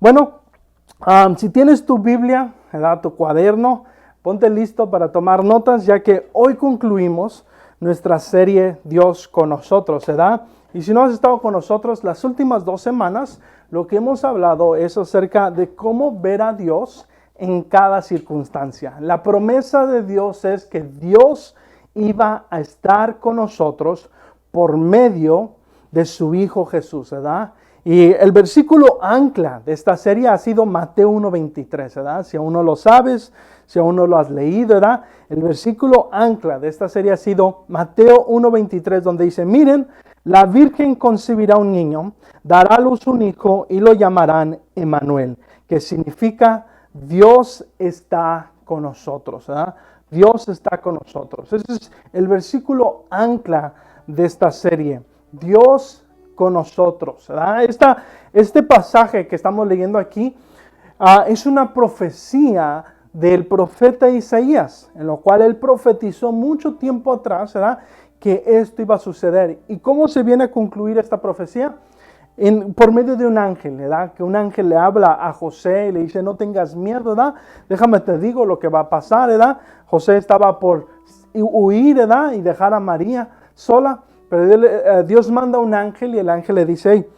Bueno, si tienes tu Biblia, ¿verdad? Tu cuaderno, ponte listo para tomar notas, ya que hoy concluimos nuestra serie Dios con nosotros, ¿verdad? Y si no has estado con nosotros las últimas 2 semanas, lo que hemos hablado es acerca de cómo ver a Dios en cada circunstancia. La promesa de Dios es que Dios iba a estar con nosotros por medio de su Hijo Jesús, ¿verdad? Y el versículo ancla de esta serie ha sido Mateo 1:23, ¿verdad? Si aún no lo sabes, si aún no lo has leído, ¿verdad? El versículo ancla de esta serie ha sido Mateo 1:23, donde dice, miren, la Virgen concebirá un niño, dará a luz un hijo y lo llamarán Emmanuel, que significa Dios está con nosotros, ¿verdad? Dios está con nosotros. Ese es el versículo ancla de esta serie. Dios con nosotros, ¿verdad? Este pasaje que estamos leyendo aquí es una profecía del profeta Isaías, en lo cual él profetizó mucho tiempo atrás, ¿verdad?, que esto iba a suceder. ¿Y cómo se viene a concluir esta profecía? Por medio de un ángel, ¿verdad? Que un ángel le habla a José y le dice, no tengas miedo, ¿verdad? Déjame te digo lo que va a pasar, ¿verdad? José estaba por huir, ¿verdad? Y dejar a María sola, pero Dios manda un ángel y el ángel le dice, hey,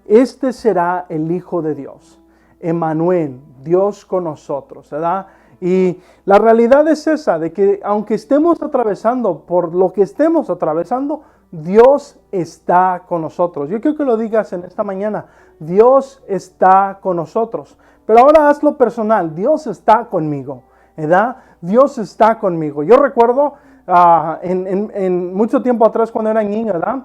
este será el Hijo de Dios, Emmanuel, Dios con nosotros, ¿verdad? Y la realidad es esa, de que aunque estemos atravesando por lo que estemos atravesando, Dios está con nosotros. Yo quiero que lo digas en esta mañana, Dios está con nosotros. Pero ahora hazlo personal, Dios está conmigo, ¿verdad? Dios está conmigo. Yo recuerdo en mucho tiempo atrás cuando era niño, ¿verdad?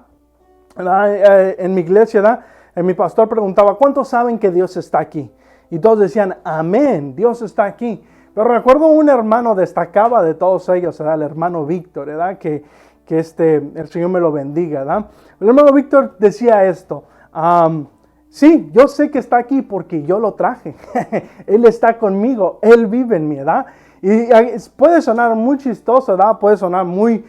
En mi iglesia, ¿verdad? Mi pastor preguntaba, ¿cuántos saben que Dios está aquí? Y todos decían, amén, Dios está aquí. Pero recuerdo un hermano destacaba de todos ellos, ¿verdad? El hermano Víctor, ¿verdad? Que el Señor me lo bendiga, ¿verdad? El hermano Víctor decía esto, sí, yo sé que está aquí porque yo lo traje. Él está conmigo, Él vive en mí, ¿verdad? Y puede sonar muy chistoso, ¿verdad? Puede sonar muy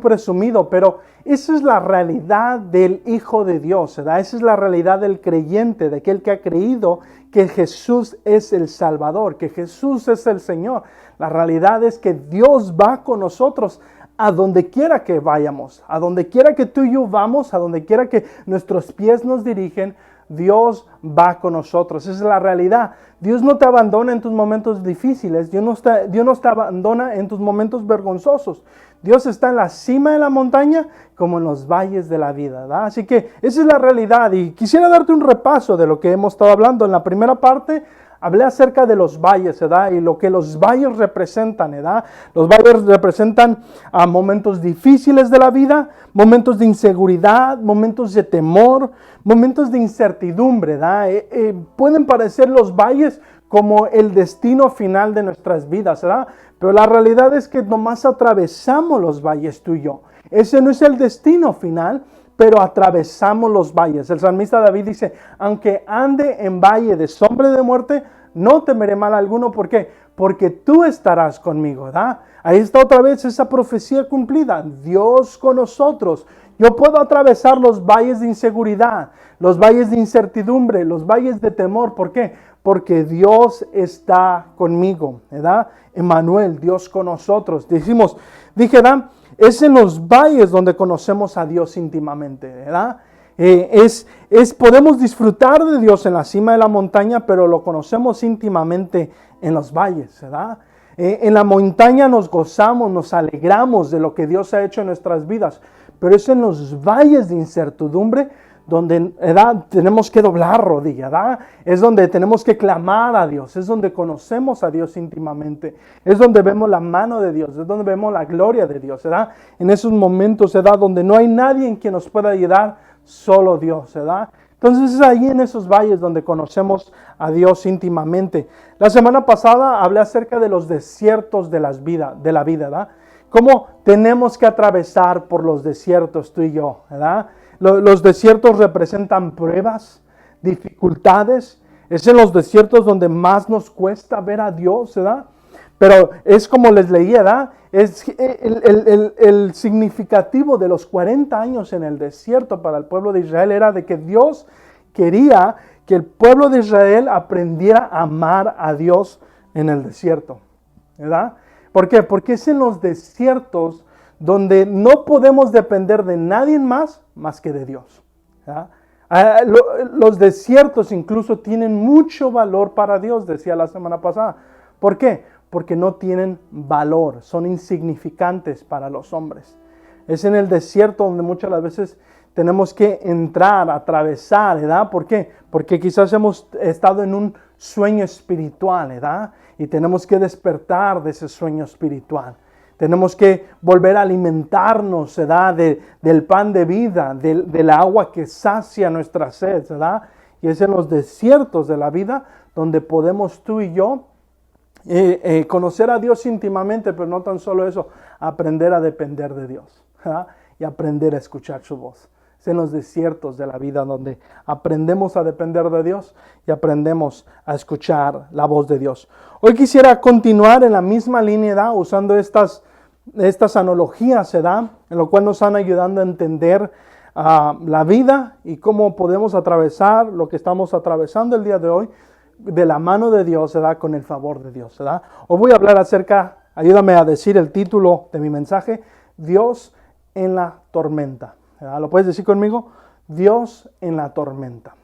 presumido, pero esa es la realidad del Hijo de Dios, ¿verdad? Esa es la realidad del creyente, de aquel que ha creído que Jesús es el Salvador, que Jesús es el Señor. La realidad es que Dios va con nosotros a donde quiera que vayamos, a donde quiera que tú y yo vamos, a donde quiera que nuestros pies nos dirigen, Dios va con nosotros. Esa es la realidad. Dios no te abandona en tus momentos difíciles. Dios no te abandona en tus momentos vergonzosos. Dios está en la cima de la montaña como en los valles de la vida, ¿verdad? Así que esa es la realidad. Y quisiera darte un repaso de lo que hemos estado hablando. En la primera parte hablé acerca de los valles, ¿verdad? Y lo que los valles representan, ¿verdad? Los valles representan momentos difíciles de la vida, momentos de inseguridad, momentos de temor, momentos de incertidumbre, ¿verdad? Pueden parecer los valles como el destino final de nuestras vidas, ¿verdad? Pero la realidad es que nomás atravesamos los valles tú y yo. Ese no es el destino final, pero atravesamos los valles. El salmista David dice, aunque ande en valle de sombra de muerte, no temeré mal alguno. ¿Por qué? Porque tú estarás conmigo, ¿verdad? Ahí está otra vez esa profecía cumplida. Dios con nosotros. Yo puedo atravesar los valles de inseguridad, los valles de incertidumbre, los valles de temor. ¿Por qué? Porque Dios está conmigo, ¿verdad? Emmanuel, Dios con nosotros. Dije, ¿verdad? Es en los valles donde conocemos a Dios íntimamente, ¿verdad? Podemos disfrutar de Dios en la cima de la montaña, pero lo conocemos íntimamente en los valles, ¿verdad? En la montaña nos gozamos, nos alegramos de lo que Dios ha hecho en nuestras vidas, pero es en los valles de incertidumbre donde, ¿verdad?, tenemos que doblar rodilla, ¿verdad? Es donde tenemos que clamar a Dios, es donde conocemos a Dios íntimamente, es donde vemos la mano de Dios, es donde vemos la gloria de Dios, ¿verdad? En esos momentos, ¿verdad?, donde no hay nadie en quien nos pueda ayudar, solo Dios, ¿verdad? Entonces es ahí en esos valles donde conocemos a Dios íntimamente. La semana pasada hablé acerca de los desiertos de la vida, ¿verdad? Cómo tenemos que atravesar por los desiertos tú y yo, ¿verdad? Los desiertos representan pruebas, dificultades. Es en los desiertos donde más nos cuesta ver a Dios, ¿verdad? Pero es como les leía, ¿verdad? Es el significativo de los 40 años en el desierto para el pueblo de Israel era de que Dios quería que el pueblo de Israel aprendiera a amar a Dios en el desierto, ¿verdad? ¿Por qué? Porque es en los desiertos donde no podemos depender de nadie más que de Dios, ¿verdad? Los desiertos incluso tienen mucho valor para Dios, decía la semana pasada. ¿Por qué? Porque no tienen valor, son insignificantes para los hombres. Es en el desierto donde muchas las veces tenemos que entrar, atravesar, ¿verdad? ¿Por qué? Porque quizás hemos estado en un sueño espiritual, ¿verdad? Y tenemos que despertar de ese sueño espiritual. Tenemos que volver a alimentarnos, ¿verdad? Del pan de vida, del agua que sacia nuestra sed, ¿verdad? Y es en los desiertos de la vida donde podemos tú y yo conocer a Dios íntimamente, pero no tan solo eso, aprender a depender de Dios, ¿verdad? Y aprender a escuchar su voz. Es en los desiertos de la vida donde aprendemos a depender de Dios y aprendemos a escuchar la voz de Dios. Hoy quisiera continuar en la misma línea, ¿verdad? Usando estas analogías, ¿verdad? En lo cual nos están ayudando a entender la vida y cómo podemos atravesar lo que estamos atravesando el día de hoy de la mano de Dios, ¿verdad? Con el favor de Dios, ¿verdad? Hoy voy a hablar acerca, ayúdame a decir el título de mi mensaje, Dios en la tormenta, ¿verdad? ¿Lo puedes decir conmigo? Dios en la tormenta.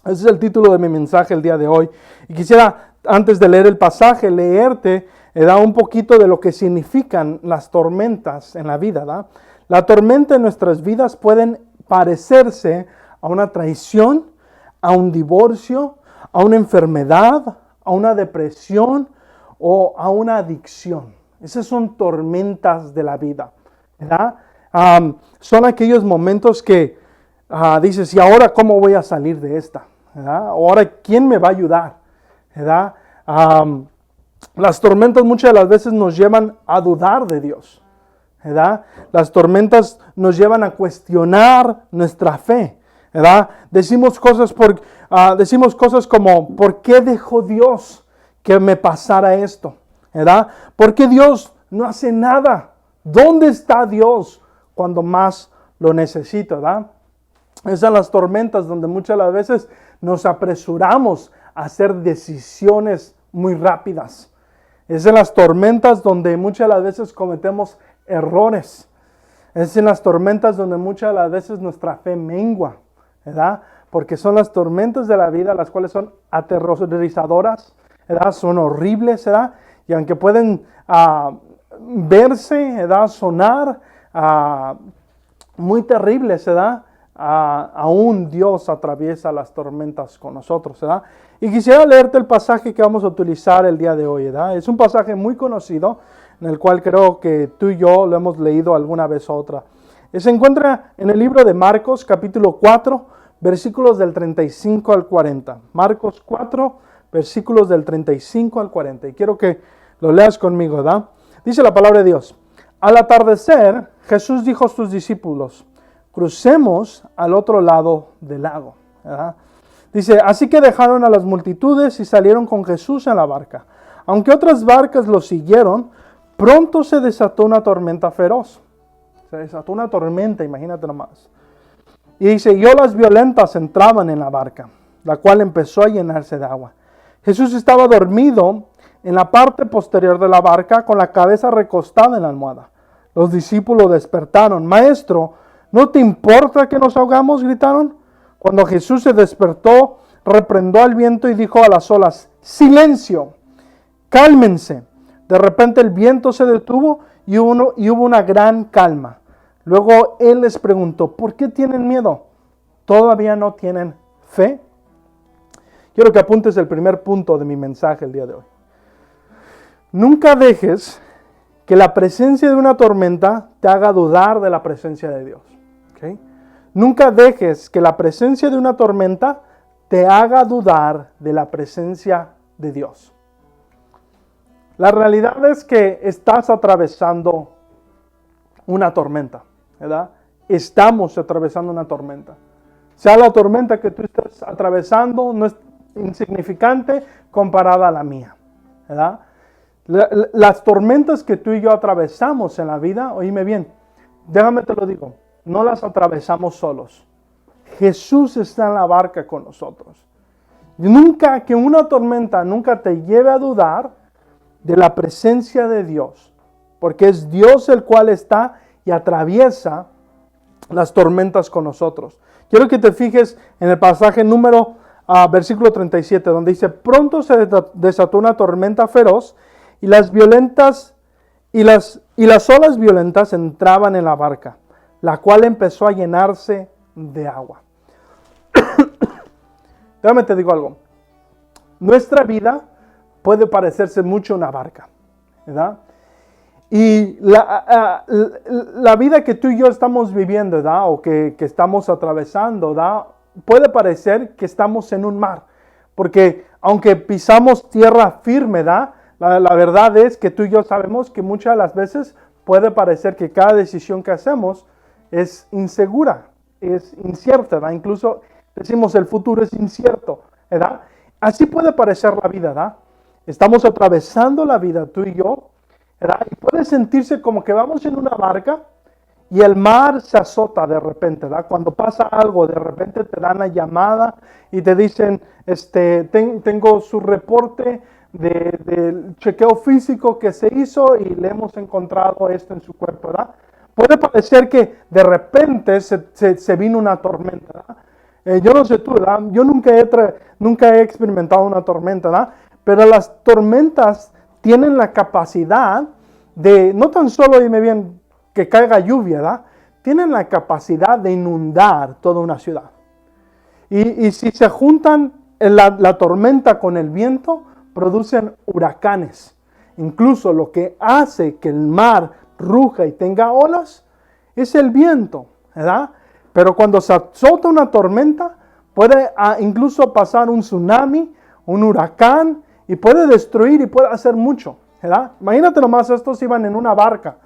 Ese es el título de mi mensaje el día de hoy. Y quisiera, antes de leer el pasaje, leerte un poquito de lo que significan las tormentas en la vida, ¿verdad? La tormenta en nuestras vidas pueden parecerse a una traición, a un divorcio, a una enfermedad, a una depresión o a una adicción. Esas son tormentas de la vida, ¿verdad? Son aquellos momentos que dices, ¿y ahora cómo voy a salir de esta? ¿Verdad? ¿Ahora quién me va a ayudar? ¿Verdad? Las tormentas muchas de las veces nos llevan a dudar de Dios, ¿verdad? Las tormentas nos llevan a cuestionar nuestra fe, ¿verdad? Decimos cosas como, ¿por qué dejó Dios que me pasara esto? ¿Verdad? ¿Por qué Dios no hace nada? ¿Dónde está Dios cuando más lo necesito? ¿Verdad? Esas son las tormentas donde muchas de las veces nos apresuramos a hacer decisiones muy rápidas. Es en las tormentas donde muchas de las veces cometemos errores. Es en las tormentas donde muchas de las veces nuestra fe mengua, ¿verdad? Porque son las tormentas de la vida las cuales son aterrorizadoras, ¿verdad? Son horribles, ¿verdad? Y aunque pueden verse, ¿verdad? Sonar muy terribles, ¿verdad? Aún Dios atraviesa las tormentas con nosotros, ¿verdad? Y quisiera leerte el pasaje que vamos a utilizar el día de hoy, ¿verdad? Es un pasaje muy conocido, en el cual creo que tú y yo lo hemos leído alguna vez u otra. Se encuentra en el libro de Marcos, capítulo 4, versículos del 35 al 40. Marcos 4, versículos del 35 al 40. Y quiero que lo leas conmigo, ¿verdad? Dice la palabra de Dios. Al atardecer, Jesús dijo a sus discípulos, crucemos al otro lado del lago, ¿verdad? Dice, así que dejaron a las multitudes y salieron con Jesús en la barca. Aunque otras barcas lo siguieron, pronto se desató una tormenta feroz. Se desató una tormenta, imagínate nomás. Y dice, y olas violentas entraban en la barca, la cual empezó a llenarse de agua. Jesús estaba dormido en la parte posterior de la barca, con la cabeza recostada en la almohada. Los discípulos despertaron. Maestro, ¿no te importa que nos ahogamos?, gritaron. Cuando Jesús se despertó, reprendió al viento y dijo a las olas, silencio, cálmense. De repente el viento se detuvo y hubo una gran calma. Luego Él les preguntó, ¿por qué tienen miedo? ¿Todavía no tienen fe? Quiero que apuntes el primer punto de mi mensaje el día de hoy. Nunca dejes que la presencia de una tormenta te haga dudar de la presencia de Dios. ¿Okay? Nunca dejes que la presencia de una tormenta te haga dudar de la presencia de Dios. La realidad es que estás atravesando una tormenta, ¿verdad? Estamos atravesando una tormenta. Sea la tormenta que tú estés atravesando, no es insignificante comparada a la mía, ¿verdad? Las tormentas que tú y yo atravesamos en la vida, oíme bien, déjame te lo digo, no las atravesamos solos. Jesús está en la barca con nosotros. Nunca que una tormenta nunca te lleve a dudar de la presencia de Dios, porque es Dios el cual está y atraviesa las tormentas con nosotros. Quiero que te fijes en el pasaje versículo 37, donde dice: pronto se desató una tormenta feroz y las olas violentas entraban en la barca, la cual empezó a llenarse de agua. Déjame te digo algo. Nuestra vida puede parecerse mucho a una barca, ¿verdad? Y la vida que tú y yo estamos viviendo, ¿verdad? O que estamos atravesando, ¿verdad? Puede parecer que estamos en un mar. Porque aunque pisamos tierra firme, ¿verdad? La verdad es que tú y yo sabemos que muchas de las veces puede parecer que cada decisión que hacemos es insegura, es incierta, ¿verdad? Incluso decimos el futuro es incierto, ¿verdad? Así puede parecer la vida, ¿verdad? Estamos atravesando la vida, tú y yo, ¿verdad? Y puede sentirse como que vamos en una barca y el mar se azota de repente, ¿verdad? Cuando pasa algo, de repente te dan la llamada y te dicen, tengo su reporte del chequeo físico que se hizo y le hemos encontrado esto en su cuerpo, ¿verdad? Puede parecer que de repente se vino una tormenta, ¿verdad? Yo no sé tú, ¿verdad? Yo nunca he experimentado una tormenta, ¿verdad? Pero las tormentas tienen la capacidad de, no tan solo, dime bien, que caiga lluvia, ¿verdad? Tienen la capacidad de inundar toda una ciudad. Y si se juntan la tormenta con el viento, producen huracanes. Incluso lo que hace que el mar ruja y tenga olas es el viento, ¿verdad? Pero cuando se azota una tormenta, puede incluso pasar un tsunami, un huracán, y puede destruir y puede hacer mucho, ¿verdad? Imagínate nomás, estos iban en una barca,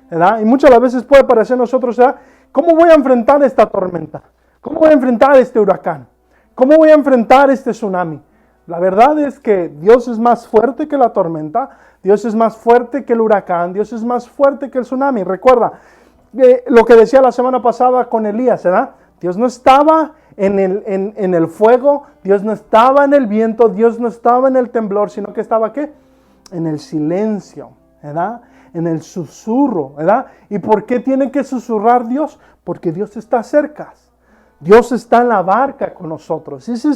¿verdad? Y muchas de las veces puede parecer a nosotros, ¿verdad? ¿Cómo voy a enfrentar esta tormenta? ¿Cómo voy a enfrentar este huracán? ¿Cómo voy a enfrentar este tsunami? La verdad es que Dios es más fuerte que la tormenta, Dios es más fuerte que el huracán, Dios es más fuerte que el tsunami. Recuerda lo que decía la semana pasada con Elías, ¿verdad? Dios no estaba en el fuego, Dios no estaba en el viento, Dios no estaba en el temblor, sino que estaba ¿qué? En el silencio, ¿verdad? En el susurro, ¿verdad? ¿Y por qué tiene que susurrar Dios? Porque Dios está cerca. Dios está en la barca con nosotros. Ese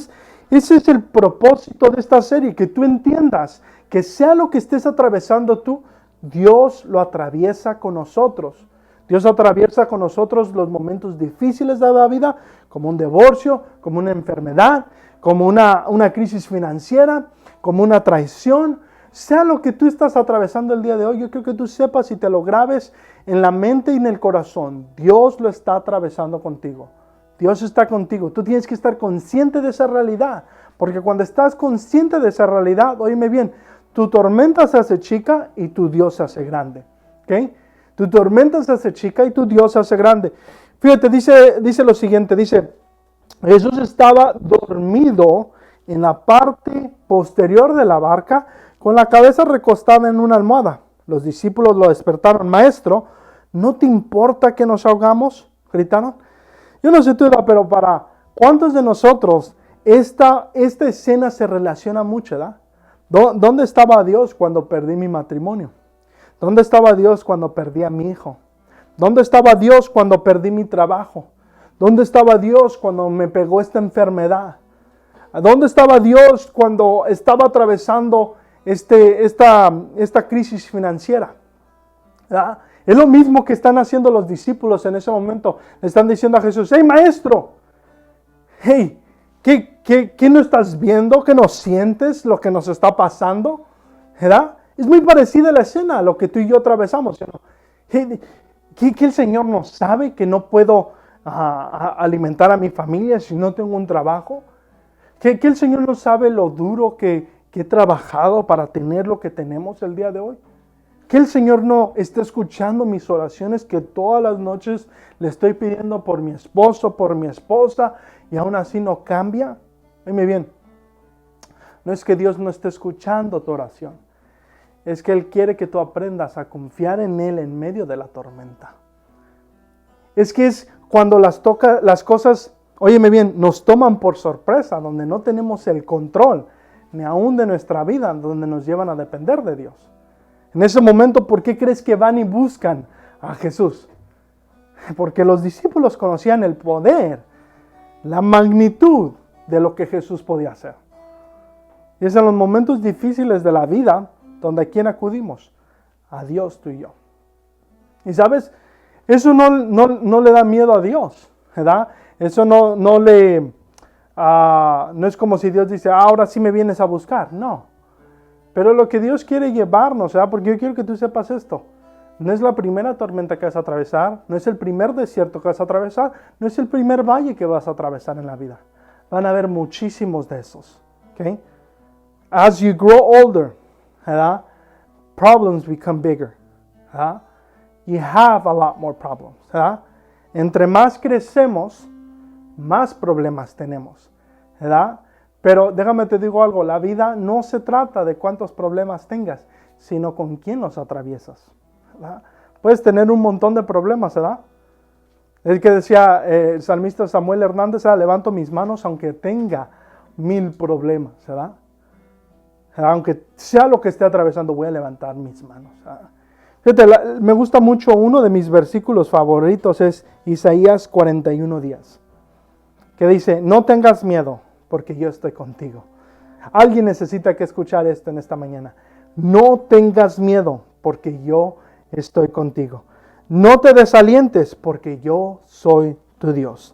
es el propósito de esta serie, que tú entiendas que sea lo que estés atravesando tú, Dios lo atraviesa con nosotros. Dios atraviesa con nosotros los momentos difíciles de la vida, como un divorcio, como una enfermedad, como una crisis financiera, como una traición. Sea lo que tú estás atravesando el día de hoy, yo creo que tú sepas y te lo grabes en la mente y en el corazón. Dios lo está atravesando contigo. Dios está contigo. Tú tienes que estar consciente de esa realidad. Porque cuando estás consciente de esa realidad, óyeme bien, tu tormenta se hace chica y tu Dios se hace grande. ¿Ok? Tu tormenta se hace chica y tu Dios se hace grande. Fíjate, dice lo siguiente, dice, Jesús estaba dormido en la parte posterior de la barca, con la cabeza recostada en una almohada. Los discípulos lo despertaron. Maestro, ¿no te importa que nos ahogamos? Gritaron. Yo no sé tú, pero para cuántos de nosotros esta escena se relaciona mucho, ¿verdad? ¿Dónde estaba Dios cuando perdí mi matrimonio? ¿Dónde estaba Dios cuando perdí a mi hijo? ¿Dónde estaba Dios cuando perdí mi trabajo? ¿Dónde estaba Dios cuando me pegó esta enfermedad? ¿Dónde estaba Dios cuando estaba atravesando esta crisis financiera? ¿Verdad? Es lo mismo que están haciendo los discípulos en ese momento. Le están diciendo a Jesús, hey maestro, hey, ¿qué no estás viendo? ¿Qué no sientes lo que nos está pasando? ¿Verdad? Es muy parecida la escena a lo que tú y yo atravesamos, ¿no? ¿Que el Señor no sabe que no puedo alimentar a mi familia si no tengo un trabajo? ¿Que el Señor no sabe lo duro que he trabajado para tener lo que tenemos el día de hoy? ¿Que el Señor no está escuchando mis oraciones que todas las noches le estoy pidiendo por mi esposo, por mi esposa, y aún así no cambia? Oíme bien, no es que Dios no esté escuchando tu oración, es que Él quiere que tú aprendas a confiar en Él en medio de la tormenta. Es que es cuando las cosas óyeme bien, nos toman por sorpresa, donde no tenemos el control, ni aún de nuestra vida, donde nos llevan a depender de Dios. En ese momento, ¿por qué crees que van y buscan a Jesús? Porque los discípulos conocían el poder, la magnitud de lo que Jesús podía hacer. Y es en los momentos difíciles de la vida donde a quién acudimos, a Dios, tú y yo. Y sabes, eso no le da miedo a Dios, ¿verdad? Eso no es como si Dios dice, ahora sí me vienes a buscar. No. Pero lo que Dios quiere llevarnos, ¿verdad? Porque yo quiero que tú sepas esto. No es la primera tormenta que vas a atravesar, no es el primer desierto que vas a atravesar, no es el primer valle que vas a atravesar en la vida. Van a haber muchísimos de esos. ¿Okay? As you grow older, ¿verdad? Problems become bigger. ¿Verdad? You have a lot more problems. ¿Verdad? Entre más crecemos, más problemas tenemos. ¿Verdad? Pero déjame te digo algo, la vida no se trata de cuántos problemas tengas, sino con quién los atraviesas. ¿Verdad? Puedes tener un montón de problemas, ¿verdad? Es que decía el salmista Samuel Hernández, levanto mis manos aunque tenga 1000 problemas, ¿verdad? Aunque sea lo que esté atravesando, voy a levantar mis manos. Fíjate, me gusta mucho, uno de mis versículos favoritos es Isaías 41:10, que dice, no tengas miedo, porque yo estoy contigo. Alguien necesita que escuchar esto en esta mañana. No tengas miedo, porque yo estoy contigo. No te desalientes, porque yo soy tu Dios.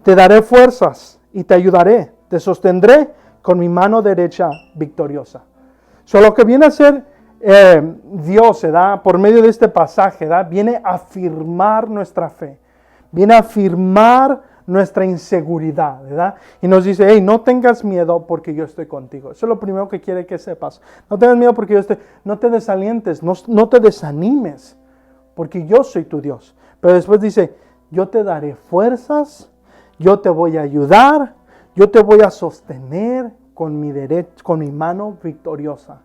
Te daré fuerzas y te ayudaré. Te sostendré con mi mano derecha victoriosa. Lo que viene a hacer Dios, ¿verdad? Por medio de este pasaje, ¿verdad? Viene a afirmar nuestra fe. Viene a afirmar nuestra inseguridad, ¿verdad? Y nos dice, hey, no tengas miedo porque yo estoy contigo. Eso es lo primero que quiere que sepas. No tengas miedo porque yo estoy, no te desalientes, no te desanimes, porque yo soy tu Dios. Pero después dice, yo te daré fuerzas, yo te voy a ayudar, yo te voy a sostener con mi mano victoriosa,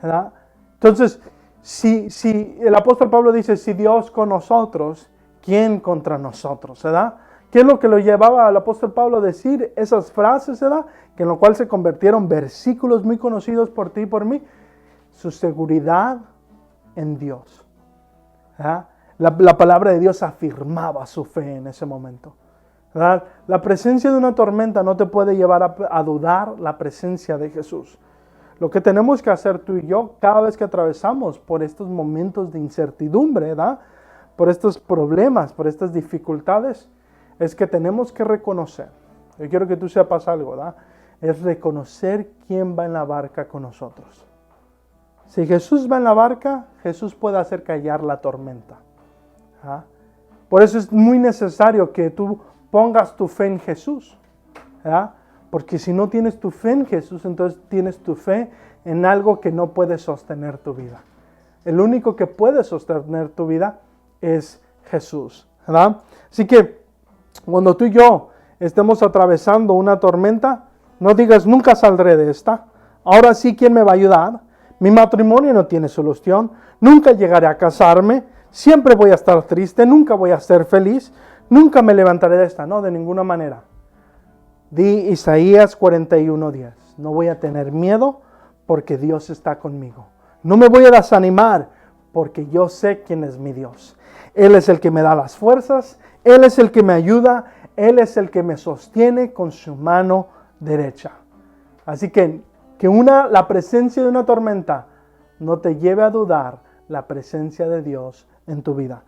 ¿verdad? Entonces, si el apóstol Pablo dice, si Dios con nosotros, ¿quién contra nosotros, verdad? ¿Qué es lo que lo llevaba al apóstol Pablo a decir esas frases, verdad? Que en lo cual se convirtieron versículos muy conocidos por ti y por mí. Su seguridad en Dios, ¿verdad? La palabra de Dios afirmaba su fe en ese momento, ¿verdad? La presencia de una tormenta no te puede llevar a dudar la presencia de Jesús. Lo que tenemos que hacer tú y yo cada vez que atravesamos por estos momentos de incertidumbre, ¿verdad? Por estos problemas, por estas dificultades, es que tenemos que reconocer. Yo quiero que tú sepas algo, ¿verdad? Es reconocer quién va en la barca con nosotros. Si Jesús va en la barca, Jesús puede hacer callar la tormenta, ¿verdad? Por eso es muy necesario que tú pongas tu fe en Jesús, ¿verdad? Porque si no tienes tu fe en Jesús, entonces tienes tu fe en algo que no puede sostener tu vida. El único que puede sostener tu vida es Jesús, ¿verdad? Así que cuando tú y yo estemos atravesando una tormenta, no digas, nunca saldré de esta. Ahora sí, ¿quién me va a ayudar? Mi matrimonio no tiene solución. Nunca llegaré a casarme. Siempre voy a estar triste. Nunca voy a ser feliz. Nunca me levantaré de esta. No, de ninguna manera. Di Isaías 41:10. No voy a tener miedo porque Dios está conmigo. No me voy a desanimar porque yo sé quién es mi Dios. Él es el que me da las fuerzas. Él es el que me ayuda. Él es el que me sostiene con su mano derecha. Así que la presencia de una tormenta no te lleve a dudar la presencia de Dios en tu vida.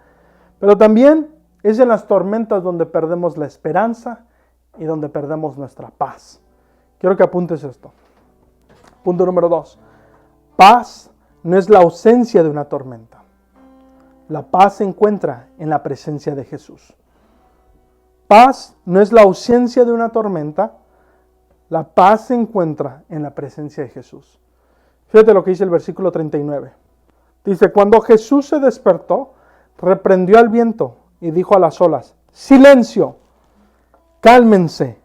Pero también es en las tormentas donde perdemos la esperanza y donde perdemos nuestra paz. Quiero que apuntes esto. Punto número 2. Paz no es la ausencia de una tormenta. La paz se encuentra en la presencia de Jesús. Paz no es la ausencia de una tormenta. La paz se encuentra en la presencia de Jesús. Fíjate lo que dice el versículo 39. Dice, cuando Jesús se despertó, reprendió al viento y dijo a las olas, silencio, cálmense.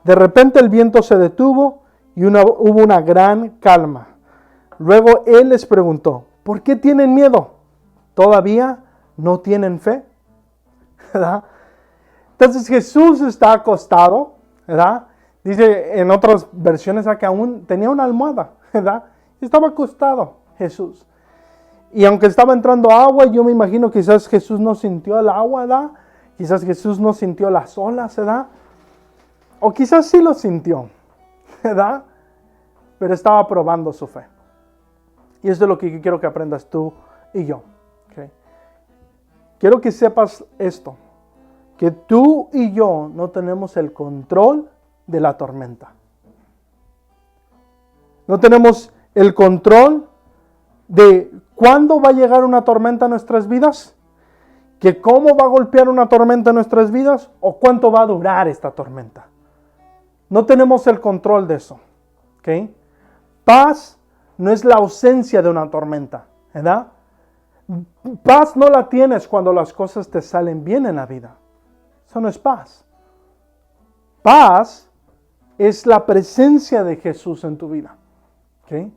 De repente el viento se detuvo y hubo una gran calma. Luego él les preguntó, ¿por qué tienen miedo? ¿Todavía no tienen fe? ¿Verdad? Entonces Jesús está acostado, ¿verdad? Dice en otras versiones que aún tenía una almohada, ¿verdad? Estaba acostado Jesús. Y aunque estaba entrando agua, yo me imagino quizás Jesús no sintió el agua, ¿verdad? Quizás Jesús no sintió las olas, ¿verdad? O quizás sí lo sintió, ¿verdad? Pero estaba probando su fe. Y eso es lo que quiero que aprendas tú y yo. ¿Okay? Quiero que sepas esto, que tú y yo no tenemos el control de la tormenta. No tenemos el control de cuándo va a llegar una tormenta a nuestras vidas, que cómo va a golpear una tormenta en nuestras vidas o cuánto va a durar esta tormenta. No tenemos el control de eso. ¿Okay? Paz no es la ausencia de una tormenta, ¿verdad? Paz no la tienes cuando las cosas te salen bien en la vida. Eso no es paz. Paz es la presencia de Jesús en tu vida. ¿Okay?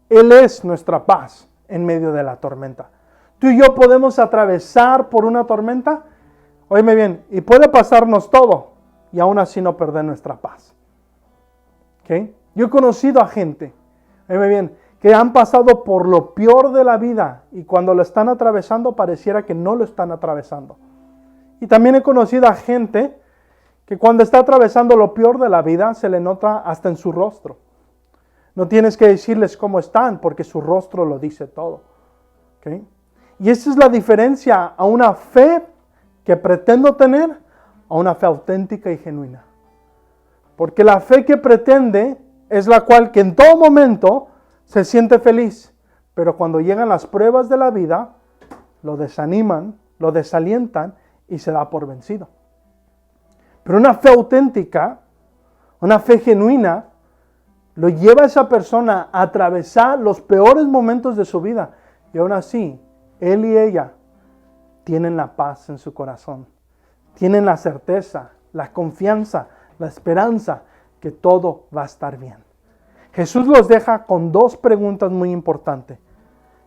Él es nuestra paz en medio de la tormenta. Tú y yo podemos atravesar por una tormenta, óyeme bien, y puede pasarnos todo, y aún así no perder nuestra paz. ¿Okay? Yo he conocido a gente, óyeme bien, que han pasado por lo peor de la vida, y cuando lo están atravesando pareciera que no lo están atravesando. Y también he conocido a gente que cuando está atravesando lo peor de la vida, se le nota hasta en su rostro. No tienes que decirles cómo están, porque su rostro lo dice todo. ¿Okay? Y esa es la diferencia a una fe que pretendo tener, a una fe auténtica y genuina. Porque la fe que pretende es la cual que en todo momento se siente feliz, pero cuando llegan las pruebas de la vida, lo desaniman, lo desalientan y se da por vencido. Pero una fe auténtica, una fe genuina, lo lleva a esa persona a atravesar los peores momentos de su vida. Y aún así, él y ella tienen la paz en su corazón. Tienen la certeza, la confianza, la esperanza que todo va a estar bien. Jesús los deja con dos preguntas muy importantes.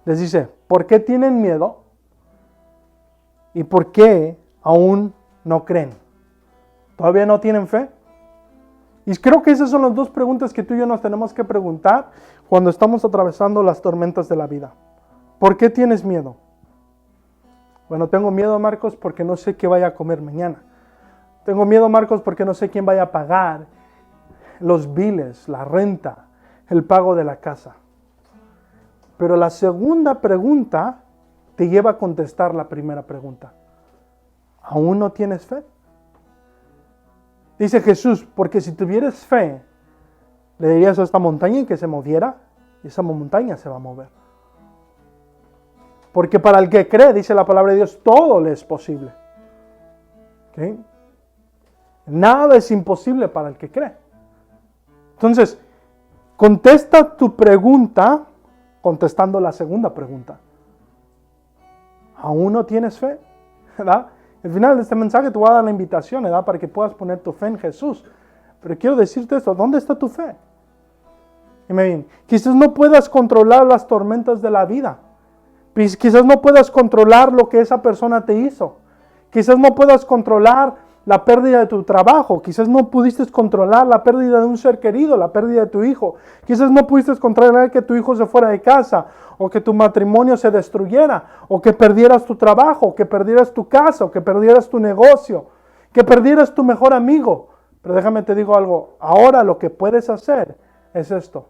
Les dice, ¿por qué tienen miedo? ¿Y por qué aún no creen? ¿Todavía no tienen fe? Y creo que esas son las dos preguntas que tú y yo nos tenemos que preguntar cuando estamos atravesando las tormentas de la vida. ¿Por qué tienes miedo? Bueno, tengo miedo, Marcos, porque no sé qué vaya a comer mañana. Tengo miedo, Marcos, porque no sé quién vaya a pagar los biles, la renta, el pago de la casa. Pero la segunda pregunta te lleva a contestar la primera pregunta. ¿Aún no tienes fe? Dice Jesús, porque si tuvieras fe, le dirías a esta montaña que se moviera, y esa montaña se va a mover. Porque para el que cree, dice la palabra de Dios, todo le es posible. ¿Okay? Nada es imposible para el que cree. Entonces, contesta tu pregunta contestando la segunda pregunta. ¿Aún no tienes fe? ¿Verdad? Al final de este mensaje te voy a dar la invitación, ¿verdad? Para que puedas poner tu fe en Jesús. Pero quiero decirte esto, ¿dónde está tu fe? Quizás no puedas controlar las tormentas de la vida. Quizás no puedas controlar lo que esa persona te hizo. Quizás no puedas controlar la pérdida de tu trabajo. Quizás no pudiste controlar la pérdida de un ser querido, la pérdida de tu hijo. Quizás no pudiste controlar que tu hijo se fuera de casa, o que tu matrimonio se destruyera, o que perdieras tu trabajo, o que perdieras tu casa, o que perdieras tu negocio, que perdieras tu mejor amigo. Pero déjame te digo algo, ahora lo que puedes hacer es esto.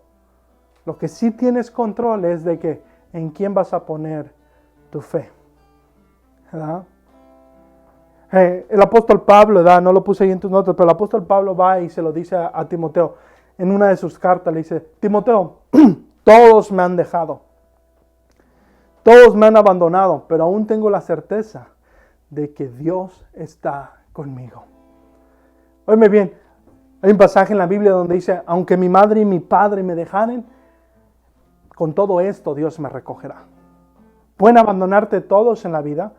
Lo que sí tienes control es de que en quién vas a poner tu fe. ¿Verdad? El apóstol Pablo, ¿verdad? No lo puse ahí en tus notas, pero el apóstol Pablo va y se lo dice a Timoteo. En una de sus cartas le dice, Timoteo, todos me han dejado. Todos me han abandonado, pero aún tengo la certeza de que Dios está conmigo. Óyeme bien, hay un pasaje en la Biblia donde dice, aunque mi madre y mi padre me dejaren, con todo esto Dios me recogerá. Pueden abandonarte todos en la vida,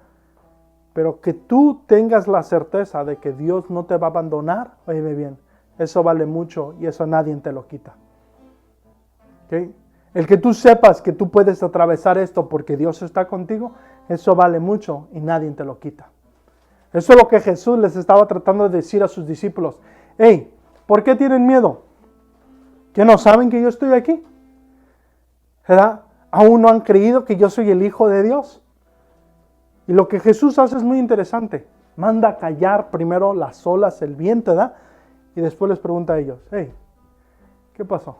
pero que tú tengas la certeza de que Dios no te va a abandonar, óyeme bien, eso vale mucho y eso nadie te lo quita. ¿Okay? El que tú sepas que tú puedes atravesar esto porque Dios está contigo, eso vale mucho y nadie te lo quita. Eso es lo que Jesús les estaba tratando de decir a sus discípulos. Hey, ¿por qué tienen miedo? ¿Que no saben que yo estoy aquí? ¿Verdad? ¿Aún no han creído que yo soy el Hijo de Dios? Y lo que Jesús hace es muy interesante. Manda a callar primero las olas, el viento, ¿verdad? Y después les pregunta a ellos, hey, ¿qué pasó?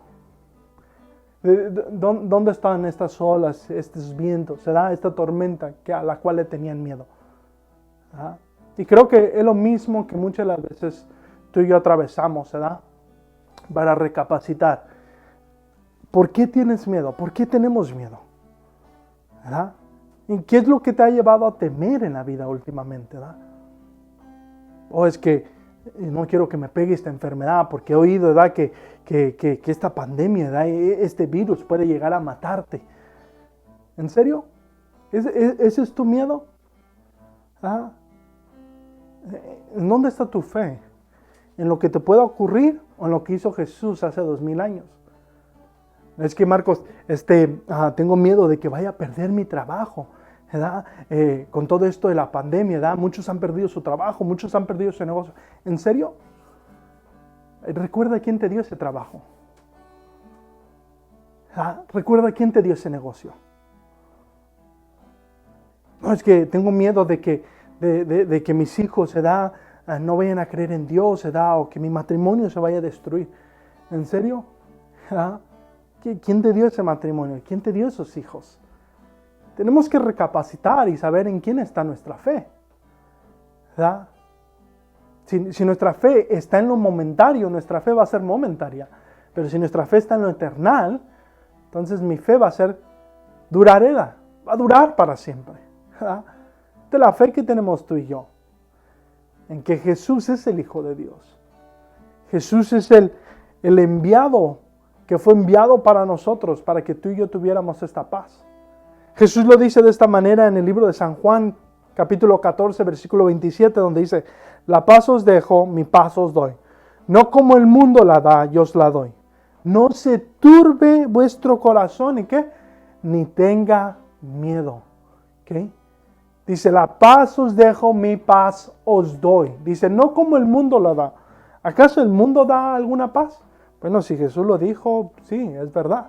¿Dónde están estas olas, estos vientos, ¿verdad? Esta tormenta a la cual le tenían miedo? ¿Verdad? Y creo que es lo mismo que muchas de las veces tú y yo atravesamos, ¿verdad? Para recapacitar. ¿Por qué tienes miedo? ¿Por qué tenemos miedo? ¿Verdad? ¿Y qué es lo que te ha llevado a temer en la vida últimamente? ¿Verdad? O es que no quiero que me pegue esta enfermedad porque he oído, ¿verdad? Que esta pandemia, ¿verdad? Este virus puede llegar a matarte. ¿En serio? ¿Ese es tu miedo? ¿Ah? ¿En dónde está tu fe? ¿En lo que te pueda ocurrir o en lo que hizo Jesús hace 2000 años? Es que Marcos, tengo miedo de que vaya a perder mi trabajo, ¿verdad? Con todo esto de la pandemia, ¿verdad? Muchos han perdido su trabajo, muchos han perdido su negocio. ¿En serio? Recuerda quién te dio ese trabajo. ¿Ah? Recuerda quién te dio ese negocio. No, es que tengo miedo de que mis hijos, ¿verdad? No vayan a creer en Dios, ¿verdad? O que mi matrimonio se vaya a destruir. ¿En serio? ¿Ah? ¿Quién te dio ese matrimonio? ¿Quién te dio esos hijos? Tenemos que recapacitar y saber en quién está nuestra fe. ¿Verdad? Si nuestra fe está en lo momentario, nuestra fe va a ser momentaria. Pero si nuestra fe está en lo eternal, entonces mi fe va a ser duradera. Va a durar para siempre. ¿Verdad? De la fe que tenemos tú y yo. En que Jesús es el Hijo de Dios. Jesús es el enviado que fue enviado para nosotros, para que tú y yo tuviéramos esta paz. Jesús lo dice de esta manera en el libro de San Juan, capítulo 14, versículo 27, donde dice, la paz os dejo, mi paz os doy. No como el mundo la da, yo os la doy. No se turbe vuestro corazón, ¿y qué? Ni tenga miedo. ¿Okay? Dice, la paz os dejo, mi paz os doy. Dice, no como el mundo la da. ¿Acaso el mundo da alguna paz? Bueno, si Jesús lo dijo, sí, es verdad.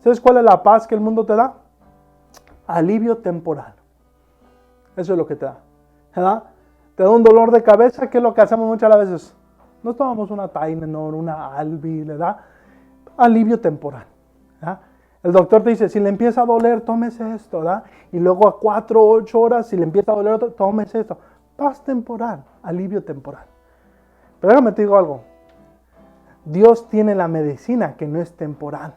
¿Sabes cuál es la paz que el mundo te da? Alivio temporal. Eso es lo que te da. ¿Verdad? Te da un dolor de cabeza, que es lo que hacemos muchas veces. Nos tomamos una Tylenol, una Albi, ¿verdad? Alivio temporal. ¿Verdad? El doctor te dice, si le empieza a doler, tómese esto, ¿verdad? Y luego a 4 o 8 horas, si le empieza a doler, tómese esto. Paz temporal, alivio temporal. Pero déjame te digo algo. Dios tiene la medicina que no es temporal,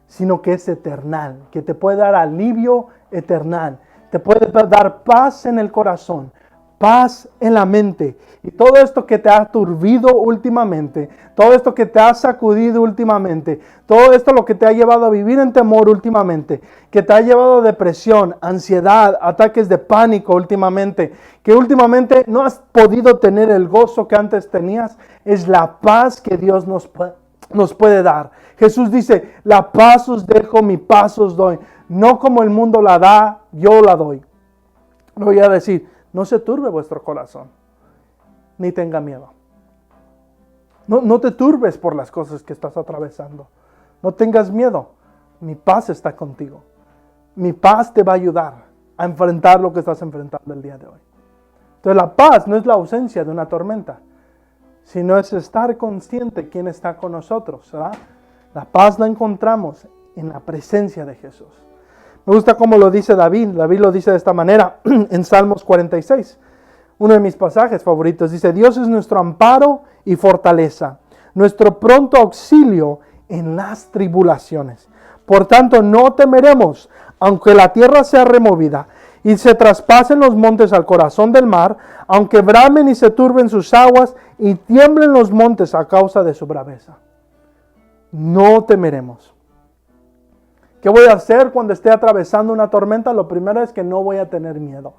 sino que es eternal, que te puede dar alivio eternal, te puede dar paz en el corazón, paz en la mente. Y todo esto que te ha turbido últimamente, todo esto que te ha sacudido últimamente, todo esto lo que te ha llevado a vivir en temor últimamente, que te ha llevado a depresión, ansiedad, ataques de pánico últimamente, que últimamente no has podido tener el gozo que antes tenías, es la paz que Dios nos puede dar. Jesús dice, la paz os dejo, mi paz os doy. No como el mundo la da, yo la doy. Lo voy a decir, no se turbe vuestro corazón, ni tenga miedo. No te turbes por las cosas que estás atravesando. No tengas miedo. Mi paz está contigo. Mi paz te va a ayudar a enfrentar lo que estás enfrentando el día de hoy. Entonces la paz no es la ausencia de una tormenta, sino es estar consciente de quién está con nosotros, ¿verdad? La paz la encontramos en la presencia de Jesús. Me gusta cómo lo dice David. David lo dice de esta manera en Salmos 46. Uno de mis pasajes favoritos. Dice, Dios es nuestro amparo y fortaleza, nuestro pronto auxilio en las tribulaciones. Por tanto, no temeremos, aunque la tierra sea removida y se traspasen los montes al corazón del mar, aunque bramen y se turben sus aguas y tiemblen los montes a causa de su braveza. No temeremos. ¿Qué voy a hacer cuando esté atravesando una tormenta? Lo primero es que no voy a tener miedo.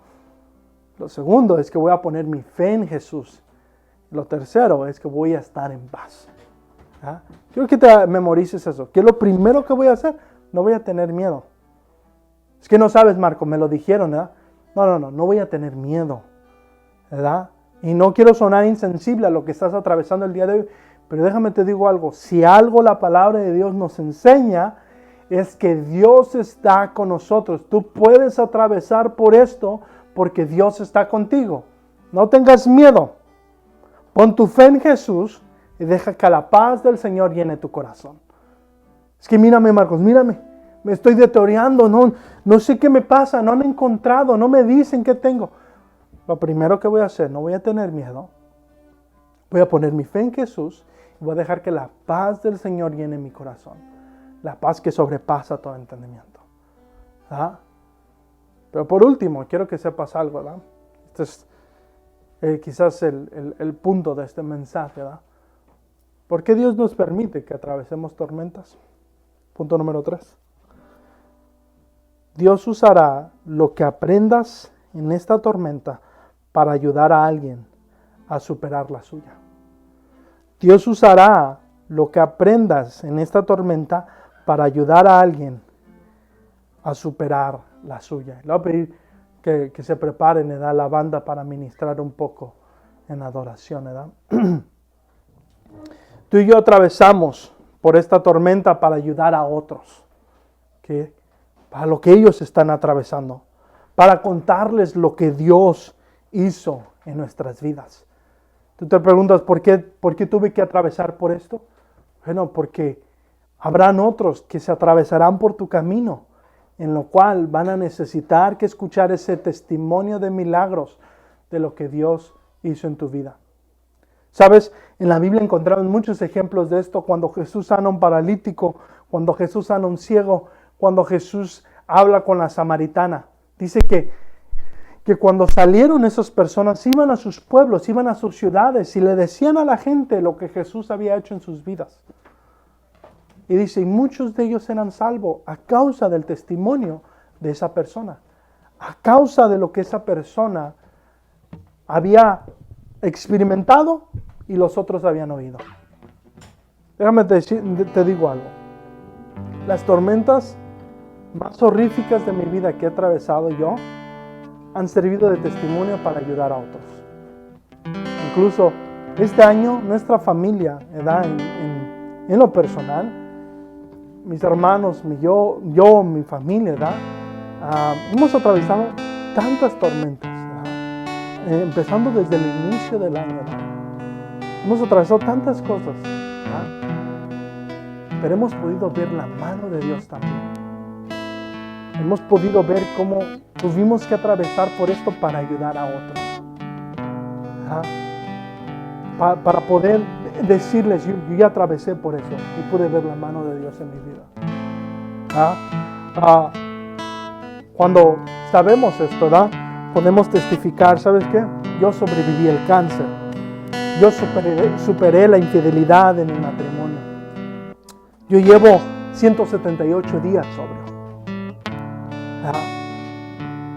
Lo segundo es que voy a poner mi fe en Jesús. Lo tercero es que voy a estar en paz. ¿Ah? Quiero que te memorices eso. ¿Qué es lo primero que voy a hacer? No voy a tener miedo. Es que no sabes, Marco, me lo dijeron, ¿verdad? No voy a tener miedo. ¿verdad? Y no quiero sonar insensible a lo que estás atravesando el día de hoy, pero déjame te digo algo, si algo la palabra de Dios nos enseña, es que Dios está con nosotros. Tú puedes atravesar por esto porque Dios está contigo. No tengas miedo. Pon tu fe en Jesús y deja que la paz del Señor llene tu corazón. Es que mírame, Marcos, mírame. Me estoy deteriorando, no sé qué me pasa, no han encontrado, no me dicen qué tengo. Lo primero que voy a hacer, no voy a tener miedo. Voy a poner mi fe en Jesús y voy a dejar que la paz del Señor llene mi corazón. La paz que sobrepasa todo entendimiento. ¿Ah? Pero por último, quiero que sepas algo, ¿verdad? Este es quizás el punto de este mensaje, ¿verdad? ¿Por qué Dios nos permite que atravesemos tormentas? Punto número 3. Dios usará lo que aprendas en esta tormenta para ayudar a alguien a superar la suya. Dios usará lo que aprendas en esta tormenta para ayudar a alguien a superar la suya. Le voy a pedir que se preparen, ¿verdad? La banda para ministrar un poco en adoración, ¿verdad? Tú y yo atravesamos por esta tormenta para ayudar a otros, ¿okay? Para lo que ellos están atravesando, para contarles lo que Dios hizo en nuestras vidas. Tú te preguntas, ¿por qué tuve que atravesar por esto? Bueno, porque habrán otros que se atravesarán por tu camino, en lo cual van a necesitar que escuchar ese testimonio de milagros de lo que Dios hizo en tu vida. ¿Sabes? En la Biblia encontramos muchos ejemplos de esto, cuando Jesús sana a un paralítico, cuando Jesús sana a un ciego, cuando Jesús habla con la samaritana. Dice que cuando salieron esas personas, iban a sus pueblos, iban a sus ciudades y le decían a la gente lo que Jesús había hecho en sus vidas. Y dice, y muchos de ellos eran salvos a causa del testimonio de esa persona, a causa de lo que esa persona había experimentado y los otros habían oído. Déjame te digo algo. Las tormentas más horríficas de mi vida que he atravesado yo han servido de testimonio para ayudar a otros. Incluso este año nuestra familia, ¿verdad? En lo personal, mis hermanos, yo, mi familia, ¿verdad? Hemos atravesado tantas tormentas, ¿verdad? Empezando desde el inicio del año, ¿verdad? Hemos atravesado tantas cosas, ¿verdad? Pero hemos podido ver la mano de Dios también. Hemos podido ver cómo tuvimos que atravesar por esto para ayudar a otros. Para poder decirles, yo ya atravesé por eso y pude ver la mano de Dios en mi vida. Cuando sabemos esto, ¿verdad? Podemos testificar, ¿sabes qué? Yo sobreviví el cáncer. Yo superé la infidelidad en mi matrimonio. Yo llevo 178 días sobrio.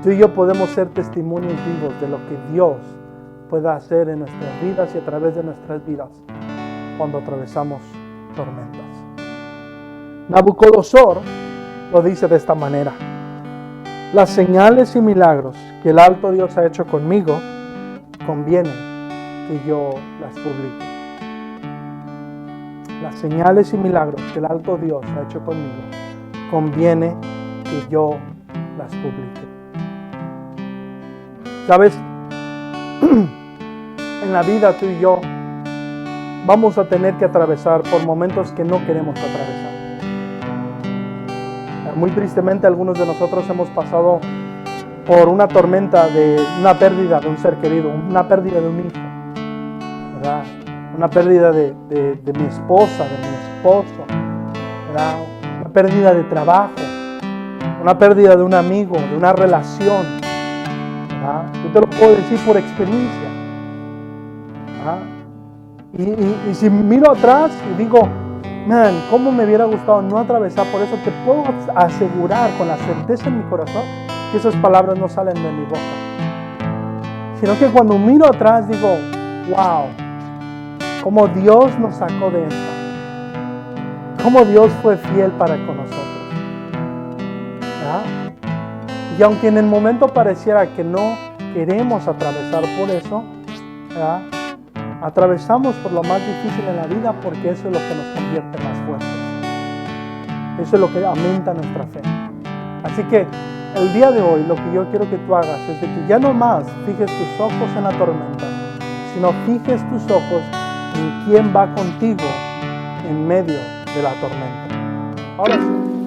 Tú y yo podemos ser testimonios vivos de lo que Dios puede hacer en nuestras vidas y a través de nuestras vidas cuando atravesamos tormentas. Nabucodonosor lo dice de esta manera: las señales y milagros que el alto Dios ha hecho conmigo, conviene que yo las publique. Las señales y milagros que el alto Dios ha hecho conmigo, conviene que yo las publique. ¿Sabes? En la vida tú y yo vamos a tener que atravesar por momentos que no queremos atravesar. Muy tristemente algunos de nosotros hemos pasado por una tormenta de una pérdida de un ser querido, una pérdida de un hijo, ¿verdad? Una pérdida de mi esposa, de mi esposo, ¿verdad? Una pérdida de trabajo, una pérdida de un amigo, de una relación, ¿verdad? Yo te lo puedo decir por experiencia, ¿verdad? Y si miro atrás y digo, man, cómo me hubiera gustado no atravesar por eso, te puedo asegurar con la certeza en mi corazón que esas palabras no salen de mi boca, sino que cuando miro atrás digo, wow, cómo Dios nos sacó de esto, cómo Dios fue fiel para con nosotros, ¿verdad? Y aunque en el momento pareciera que queremos atravesar por eso, ¿verdad? Atravesamos por lo más difícil en la vida porque eso es lo que nos convierte más fuertes. Eso es lo que aumenta nuestra fe. Así que el día de hoy lo que yo quiero que tú hagas es de que ya no más fijes tus ojos en la tormenta, sino fijes tus ojos en quién va contigo en medio de la tormenta. Ahora sí.